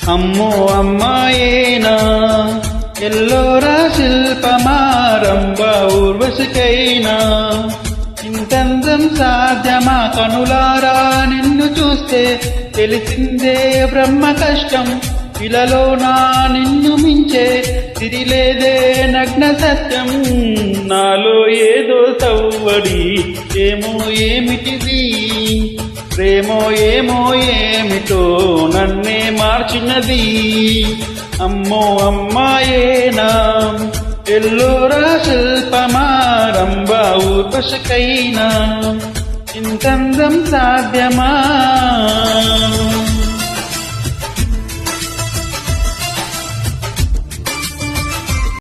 అమ్మో అమ్మాయేనా ఎల్లోరా శిల్పమా రంభ ఊర్వశికైనా ఇంతందం సాధ్యమా కనులారా నిన్ను చూస్తే తెలిసిందే బ్రహ్మ కష్టం ఇలలో నా నిన్ను మించే తిరిలేదే నగ్న సత్యం నాలో ఏదో సవ్వడి ఏమో ఏమిటిది ప్రేమో ఏమో ఏమిటో నన్నే మార్చినది అమ్మో అమ్మాయేనా ఎల్లోరా శిల్పమా రంభ ఊర్వశికైనా ఇంతందం సాధ్యమా